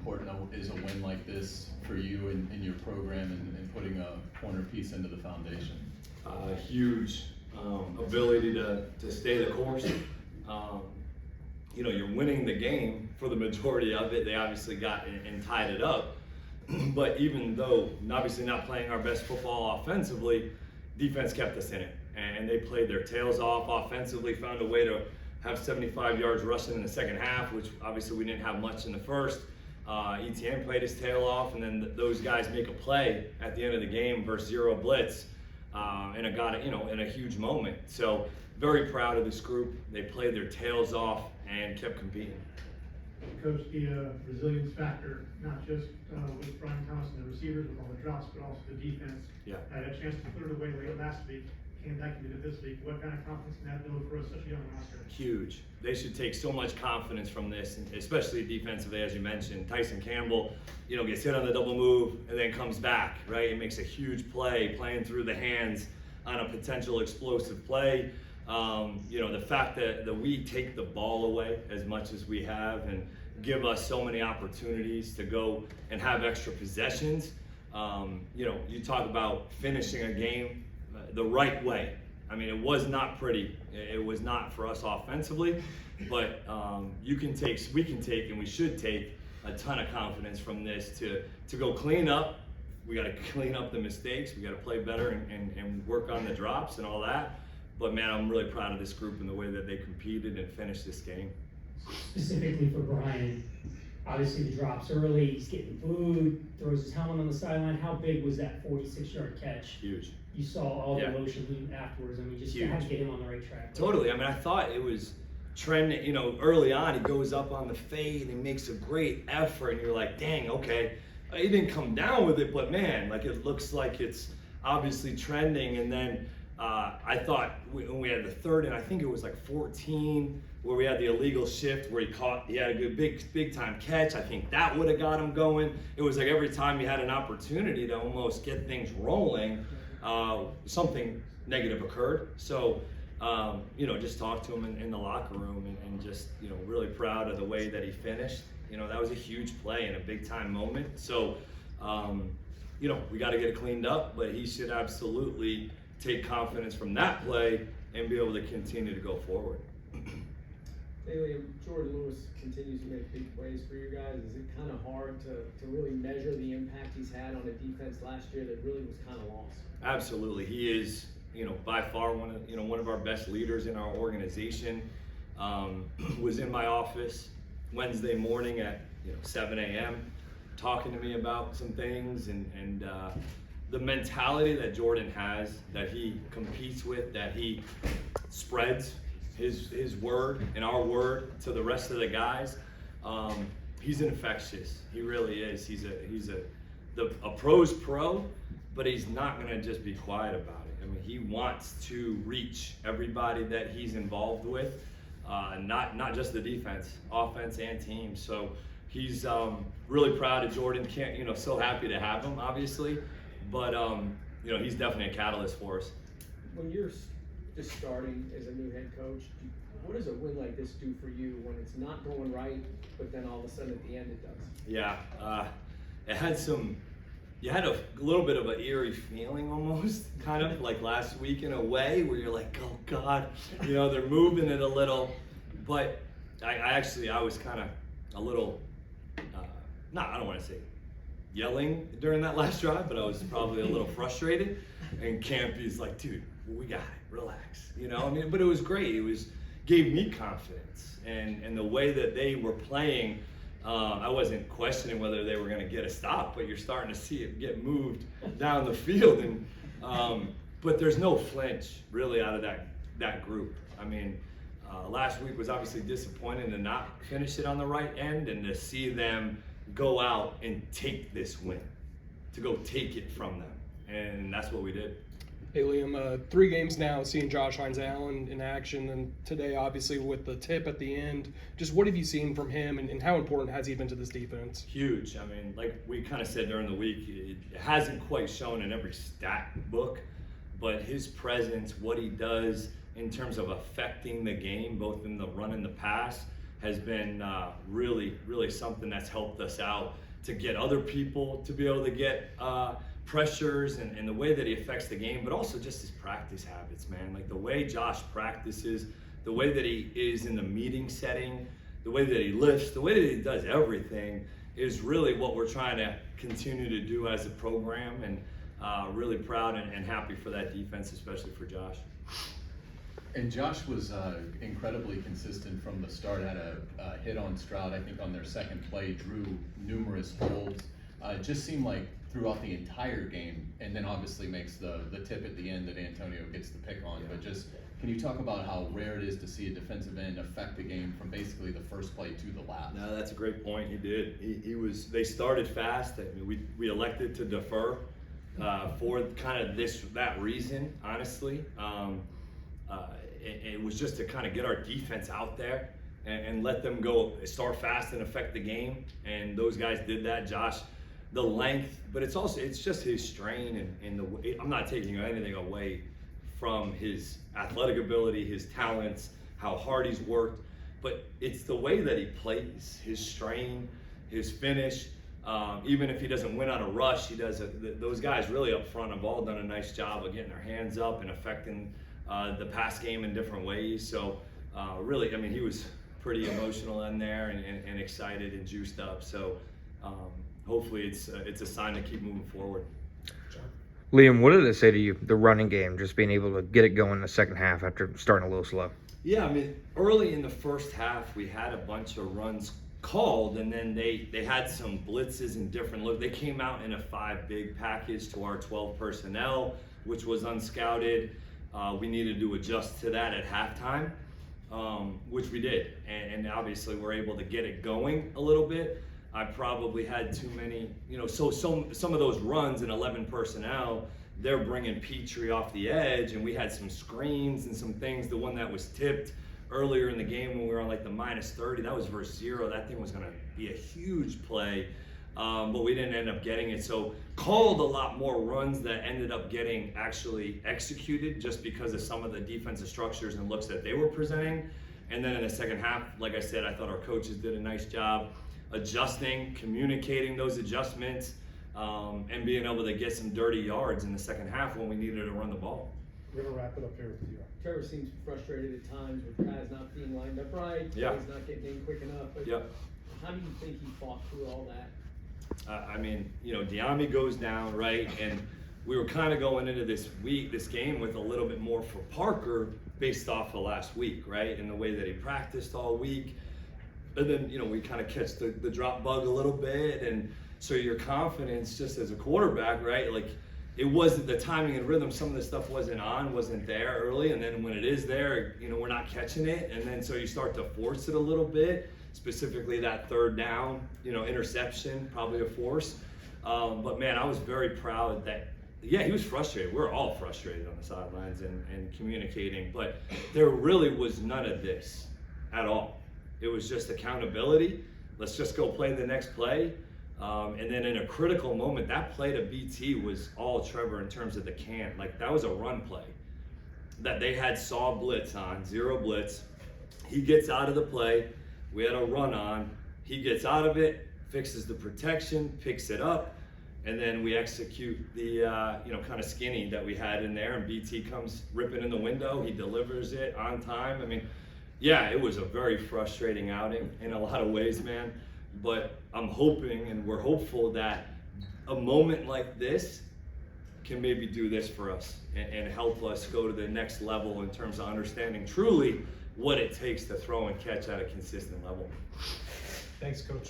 important is a win like this for you and your program and putting a corner piece into the foundation? Huge ability to stay the course. You're winning the game for the majority of it. They obviously got and tied it up. But even though obviously not playing our best football offensively, defense kept us in it. And they played their tails off offensively, found a way to have 75 yards rushing in the second half, which obviously we didn't have much in the first. ETN played his tail off, and then those guys make a play at the end of the game versus zero blitz, and it got in a huge moment. So very proud of this group. They played their tails off and kept competing. Coach, the resilience factor, not just with Brian Thomas and the receivers with all the drops, but also the defense. Yeah. Had a chance to put it away late last week, came back and did it this week. What kind of confidence can that build for such a young roster? Huge. They should take so much confidence from this, and especially defensively, as you mentioned. Tyson Campbell, gets hit on the double move and then comes back, right? It makes a huge play, playing through the hands on a potential explosive play. The fact that we take the ball away as much as we have and give us so many opportunities to go and have extra possessions. You talk about finishing a game the right way. I mean, it was not pretty. It was not for us offensively, but we can take, and we should take a ton of confidence from this to go clean up. We got to clean up the mistakes. We got to play better and work on the drops and all that. But man, I'm really proud of this group and the way that they competed and finished this game. Specifically for Brian, obviously the drops early, he's getting booed, throws his helmet on the sideline. How big was that 46-yard catch? Huge. You saw all the emotion afterwards. I mean, just Huge. had to get him on the right track. Totally. I mean, I thought it was trending, early on, he goes up on the fade and makes a great effort, and you're like, dang, okay. He didn't come down with it, but man, it looks like it's obviously trending. And then I thought when we had the third, and I think it was 14, where we had the illegal shift where he had a good big time catch. I think that would have got him going. It was like every time he had an opportunity to almost get things rolling, something negative occurred. So, just talked to him in the locker room and just, really proud of the way that he finished. That was a huge play and a big time moment. So, we got to get it cleaned up, but he should absolutely take confidence from that play and be able to continue to go forward. Bailey, Jordan Lewis continues to make big plays for you guys. Is it kind of hard to really measure the impact he's had on a defense last year that really was kind of lost? Absolutely. He is, by far one of our best leaders in our organization. Was in my office Wednesday morning at 7 a.m. talking to me about some things and the mentality that Jordan has, that he competes with, that he spreads his word and our word to the rest of the guys. He's infectious. He really is. He's a pro's pro, but he's not gonna just be quiet about it. I mean, he wants to reach everybody that he's involved with, not just the defense, offense and team. So he's really proud of Jordan. So happy to have him, obviously, but he's definitely a catalyst for us. When you're just starting as a new head coach, what does a win like this do for you when it's not going right, but then all of a sudden at the end it does? Yeah, it had you had a little bit of an eerie feeling almost, kind of like last week in a way, where you're like, oh God, they're moving it a little. But I was kind of a little, I don't want to say yelling during that last drive, but I was probably a little frustrated. And Campy's like, dude, we got it, relax. But it was great. Gave me confidence. And the way that they were playing, I wasn't questioning whether they were going to get a stop, but you're starting to see it get moved down the field. And but there's no flinch really out of that group. I mean, last week was obviously disappointing to not finish it on the right end, and to see them go out and take this win, to go take it from them. And that's what we did. Hey Liam, 3 games now seeing Josh Hines-Allen in action, and today obviously with the tip at the end. Just what have you seen from him, and how important has he been to this defense? Huge. I mean, like we kind of said during the week, it hasn't quite shown in every stat book, but his presence, what he does in terms of affecting the game, both in the run and the pass, has been really, really something that's helped us out to get other people to be able to get pressures and the way that he affects the game, but also just his practice habits, man. Like the way Josh practices, the way that he is in the meeting setting, the way that he lifts, the way that he does everything is really what we're trying to continue to do as a program, and really proud and happy for that defense, especially for Josh. And Josh was incredibly consistent from the start. Had a hit on Stroud, I think, on their second play, drew numerous holds. It just seemed like throughout the entire game, and then obviously makes the tip at the end that Antonio gets the pick on. But just, can you talk about how rare it is to see a defensive end affect the game from basically the first play to the last? No, that's a great point. He did. He was. They started fast. I mean, we elected to defer for kind of that reason, honestly. It was just to kind of get our defense out there and let them go start fast and affect the game. And those guys did that. Josh, the length, but it's just his strain and the way. I'm not taking anything away from his athletic ability, his talents, how hard he's worked, but it's the way that he plays, his strain, his finish. Even if he doesn't win on a rush, he does. Those guys really up front have all done a nice job of getting their hands up and affecting the pass game in different ways. So really, I mean, he was pretty emotional in there and excited and juiced up. So hopefully it's a sign to keep moving forward. Liam, what did it say to you, the running game, just being able to get it going in the second half after starting a little slow? Yeah, I mean, early in the first half, we had a bunch of runs called, and then they had some blitzes and different looks. They came out in a 5-big package to our 12 personnel, which was unscouted. We needed to adjust to that at halftime, which we did. And obviously we're able to get it going a little bit. I probably had too many, so some of those runs in 11 personnel, they're bringing Petrie off the edge, and we had some screens and some things. The one that was tipped earlier in the game when we were on like the -30, that was versus 0. That thing was going to be a huge play, but we didn't end up getting it. So called a lot more runs that ended up getting actually executed just because of some of the defensive structures and looks that they were presenting. And then in the second half, like I said, I thought our coaches did a nice job adjusting, communicating those adjustments, and being able to get some dirty yards in the second half when we needed to run the ball. We're gonna wrap it up here with you. Trevor seems frustrated at times with guys not being lined up right, Yeah. guys not getting in quick enough. But Yep. how do you think he fought through all that? I mean, Diami goes down, right? And we were kind of going into this game with a little bit more for Parker based off of last week, right? And the way that he practiced all week. And then, we kind of catch the drop bug a little bit. And so your confidence just as a quarterback, right? Like, it wasn't the timing and rhythm. Some of the stuff wasn't there early. And then when it is there, we're not catching it. And then so you start to force it a little bit, specifically that third down, interception, probably a force. But man, I was very proud that, yeah, he was frustrated. We're all frustrated on the sidelines and communicating, but there really was none of this at all. It was just accountability. Let's just go play the next play. And then in a critical moment, that play to BT was all Trevor in terms of the can. Like, that was a run play that they had saw blitz on, 0 blitz. He gets out of the play. We had a run on. He gets out of it, fixes the protection, picks it up, and then we execute the, kind of skinny that we had in there, and BT comes ripping in the window. He delivers it on time. I mean, yeah, it was a very frustrating outing in a lot of ways, man. But I'm hoping, and we're hopeful, that a moment like this can maybe do this for us and help us go to the next level in terms of understanding truly what it takes to throw and catch at a consistent level. Thanks, Coach.